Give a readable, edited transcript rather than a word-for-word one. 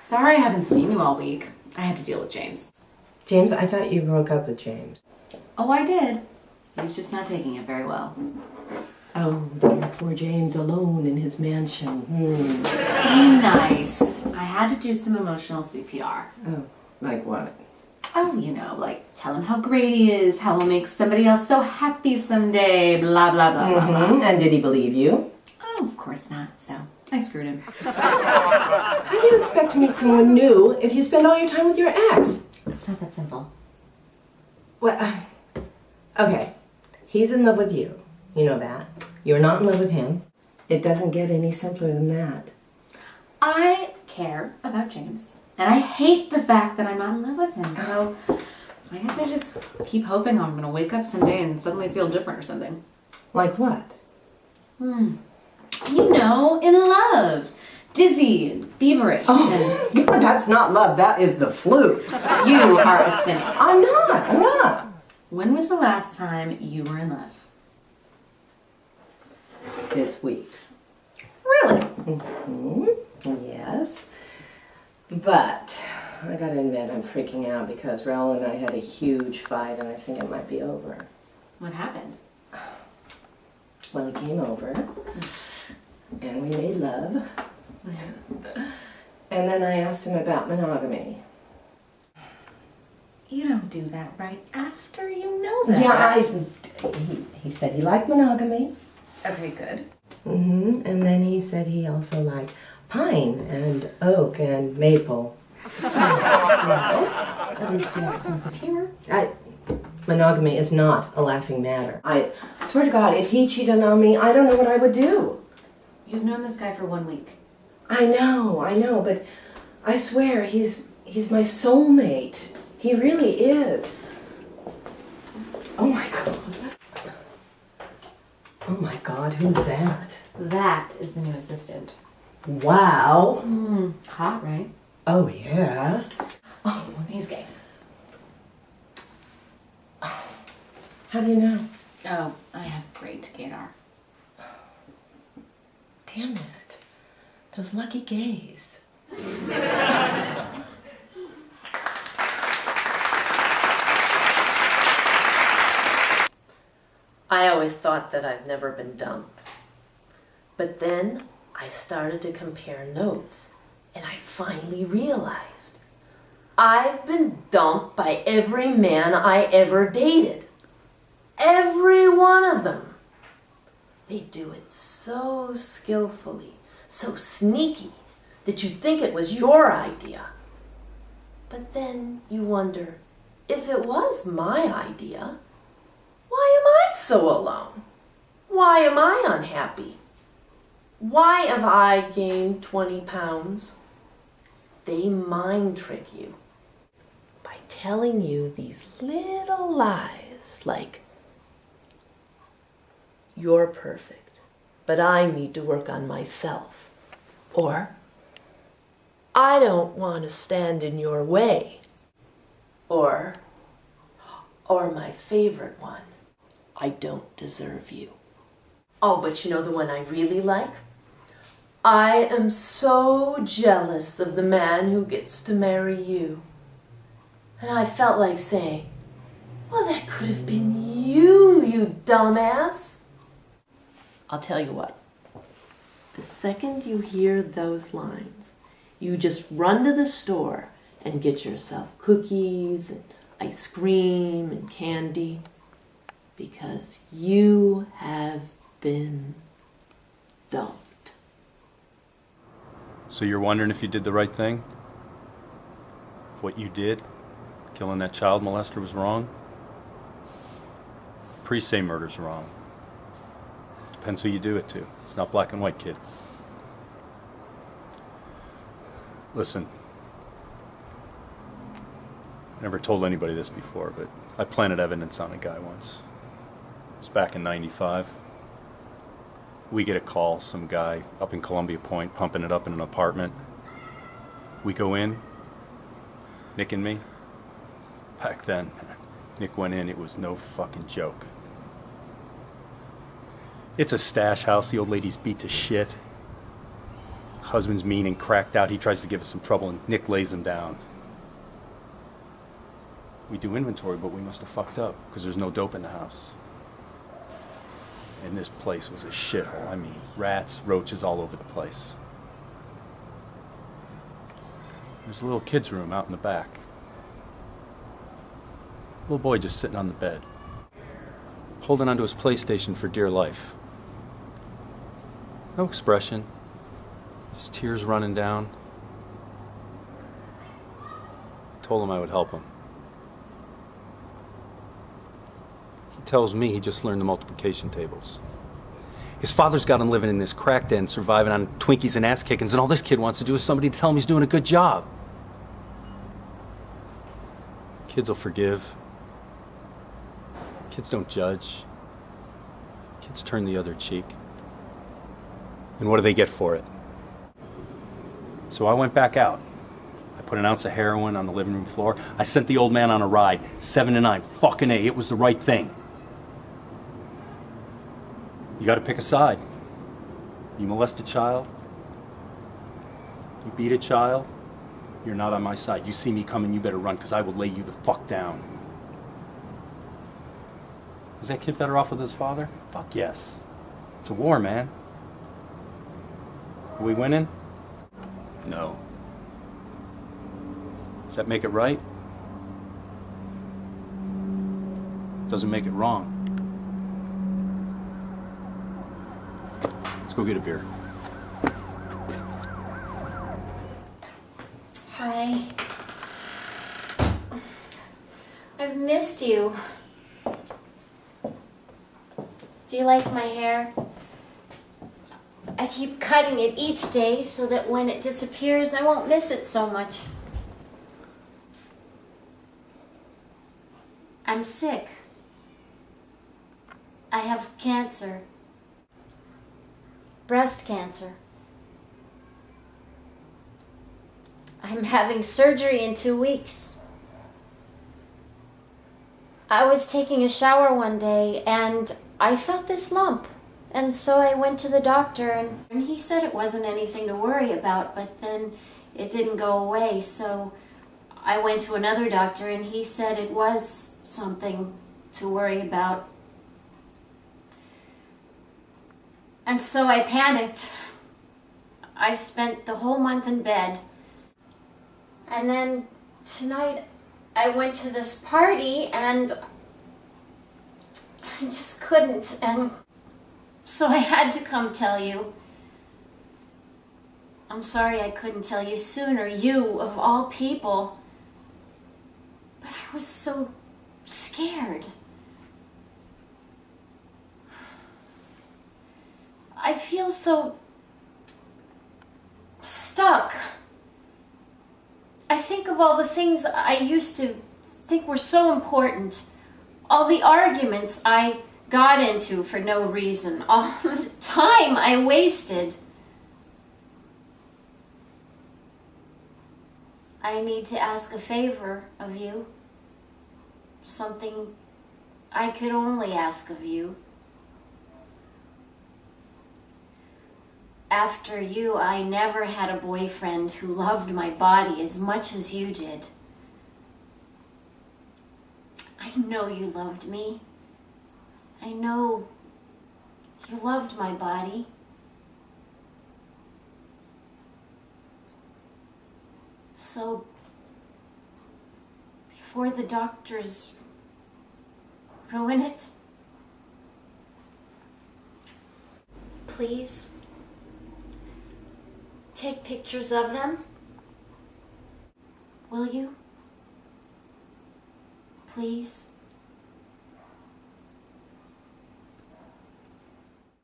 Sorry I haven't seen you all week. I had to deal with James. James, I thought you broke up with James. Oh, I did. He's just not taking it very well. Oh, dear poor James alone in his mansion. Be nice. I had to do some emotional CPR. Oh, like what? Oh, you know, like tell him how great he is, how he'll make somebody else so happy someday, blah, blah, blah, blah, blah. And did he believe you? Oh, of course not, so I screwed him. How do you expect to meet someone new if you spend all your time with your ex? It's not that simple. What? Okay, he's in love with you. You know that. You're not in love with him. It doesn't get any simpler than that. I care about James, and I hate the fact that I'm not in love with him, so I guess I just keep hoping I'm gonna wake up someday and suddenly feel different or something. Like what? You know, in love. Dizzy and feverish. Oh, God, that's not love. That is the flu. You are a cynic. I'm not. When was the last time you were in love? This week. Really? Yes. But I gotta admit, I'm freaking out because Raul and I had a huge fight and I think it might be over. What happened? Well, he came over and we made love. And then I asked him about monogamy. You don't do that right after you know that. Yeah, he said he liked monogamy. Okay, good. And then he said he also liked pine and oak and maple. At least he has a sense of humor. Monogamy is not a laughing matter. I swear to God, if he cheated on me, I don't know what I would do. You've known this guy for 1 week. I know, but I swear he's my soulmate. He really is. Oh my God. Oh my God, who's that? That is the new assistant. Wow. Hot, right? Oh yeah. Oh, he's gay. How do you know? Oh, I have great gaydar. Damn it. Those lucky gays. I always thought that I've never been dumped. But then I started to compare notes, and I finally realized I've been dumped by every man I ever dated. Every one of them. They do it so skillfully, so sneaky, that you think it was your idea. But then you wonder, if it was my idea, why am I so alone? Why am I unhappy? Why have I gained 20 pounds? They mind trick you by telling you these little lies like, you're perfect, but I need to work on myself. Or, I don't want to stand in your way. Or my favorite one, I don't deserve you. Oh, but you know the one I really like? I am so jealous of the man who gets to marry you. And I felt like saying, well, that could have been you, you dumbass. I'll tell you what. The second you hear those lines, you just run to the store and get yourself cookies and ice cream and candy, because you have been dumped. So you're wondering if you did the right thing? If what you did, killing that child molester, was wrong? Priests say murder's wrong. Depends who you do it to. It's not black and white, kid. Listen, I never told anybody this before, but I planted evidence on a guy once. It was back in '95. We get a call, some guy up in Columbia Point pumping it up in an apartment. We go in, Nick and me. Back then, Nick went in, it was no fucking joke. It's a stash house, the old lady's beat to shit. Husband's mean and cracked out. He tries to give us some trouble, and Nick lays him down. We do inventory, but we must have fucked up because there's no dope in the house. And this place was a shithole. I mean, rats, roaches all over the place. There's a little kid's room out in the back. Little boy just sitting on the bed, holding onto his PlayStation for dear life. No expression, just tears running down. I told him I would help him. He tells me he just learned the multiplication tables. His father's got him living in this crack den, surviving on Twinkies and ass kickings, and all this kid wants to do is somebody to tell him he's doing a good job. Kids will forgive. Kids don't judge. Kids turn the other cheek. And what do they get for it? So I went back out. I put an ounce of heroin on the living room floor. I sent the old man on a ride. 7 to 9. Fucking A. It was the right thing. You gotta pick a side. You molest a child. You beat a child. You're not on my side. You see me coming, you better run, because I will lay you the fuck down. Is that kid better off with his father? Fuck yes. It's a war, man. Are we winning? No. Does that make it right? Doesn't make it wrong. Let's go get a beer. Hi. I've missed you. Do you like my hair? I keep cutting it each day so that when it disappears, I won't miss it so much. I'm sick. I have cancer. Breast cancer. I'm having surgery in 2 weeks. I was taking a shower one day and I felt this lump. And so I went to the doctor and he said it wasn't anything to worry about, but then it didn't go away. So I went to another doctor and he said it was something to worry about. And so I panicked. I spent the whole month in bed. And then tonight I went to this party and I just couldn't. And so I had to come tell you. I'm sorry I couldn't tell you sooner, you of all people. But I was so scared. I feel so stuck. I think of all the things I used to think were so important. All the arguments I got into for no reason. All the time I wasted. I need to ask a favor of you. Something I could only ask of you. After you, I never had a boyfriend who loved my body as much as you did. I know you loved me. I know you loved my body. So, before the doctors ruin it, please take pictures of them. Will you? Please?